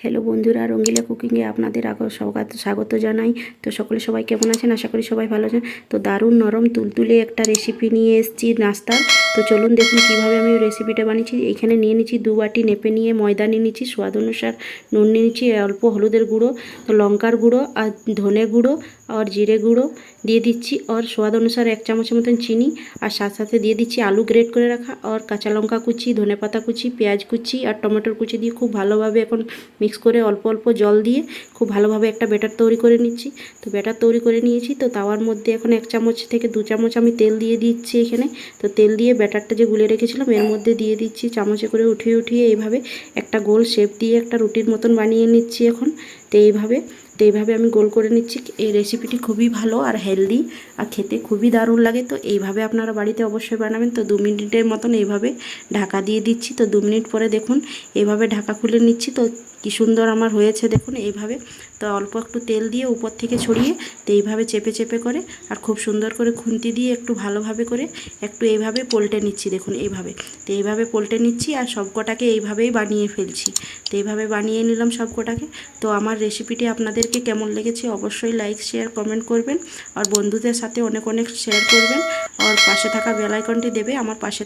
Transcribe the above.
Hello বন্ধুরা, রঙ্গিলা কুকিংয়ে আপনাদের স্বাগত জানাই। তো সবাই কেমন আছেন? আশা করি সবাই ভালো আছেন। তো দারুণ নরম তুলতুলে একটা রেসিপি নিয়ে এসেছি নাস্তার। তো চলুন দেখুন কীভাবে আমি রেসিপিটা বানিয়েছি। এখানে নিয়ে নিচ্ছি 2 বাটি নেপে নিয়ে ময়দা নিয়ে নিচ্ছি, স্বাদ অনুসার নুন নিয়ে নিচ্ছি, অল্প হলুদের গুঁড়ো, লঙ্কার গুঁড়ো আর ধনে গুঁড়ো আর জিরে গুঁড়ো দিয়ে দিচ্ছি, আর স্বাদ অনুসার 1 চামচের মতন চিনি, আর সাথে দিয়ে দিচ্ছি আলু গ্রেট করে রাখা, আর কাঁচা লঙ্কা কুচি, ধনেপাতা কুচি, পেঁয়াজ কুচি আর টমেটোর কুচি দিয়ে খুব ভালোভাবে এখন মিক্স করে অল্প অল্প জল দিয়ে খুব ভালোভাবে একটা ব্যাটার তৈরি করে নিচ্ছি। তো ব্যাটার তৈরি করে নিয়েছি। তো তাওয়ার মধ্যে এখন 1 চামচ থেকে 2 চামচ আমি তেল দিয়ে দিচ্ছি এখানে। তো তেল দিয়ে ব্যাটারটা যে গুলে রেখেছিলাম এর মধ্যে দিয়ে দিচ্ছি, চামচে করে উঠিয়ে এইভাবে একটা গোল শেপ দিয়ে একটা রুটির মতন বানিয়ে নিচ্ছি এখন। তো এইভাবে আমি গোল করে নিচ্ছি। এই রেসিপিটি খুবই ভালো আর হেলদি আর খেতে খুবই দারুণ লাগে। তো এইভাবে আপনারা বাড়িতে অবশ্যই বানাবেন। তো 2 মিনিটের মতন এইভাবে ঢাকা দিয়ে দিচ্ছি। তো 2 মিনিট পরে দেখুন এইভাবে ঢাকা খুলে নিচ্ছি। তো কি সুন্দর আমার হয়েছে দেখুন এইভাবে। তো অল্প একটু তেল দিয়ে উপর থেকে ছড়িয়ে তো এইভাবে চেপে করে আর খুব সুন্দর করে খুন্তি দিয়ে একটু ভালোভাবে করে একটু এইভাবে পলটে নিচ্ছি দেখুন এইভাবে। তো এইভাবে পলটে নিচ্ছি আর সবকটাকে এইভাবেই বানিয়ে ফেলছি। তো এইভাবে বানিয়ে নিলাম সবকটাকে। তো আমার রেসিপিটি আপনাদেরকে কেমন লেগেছে অবশ্যই লাইক শেয়ার কমেন্ট করবেন, আর বন্ধুদের সাথে অনেক শেয়ার করবেন, আর পাশে থাকা বেল আইকনটি দেবে আমার পাশে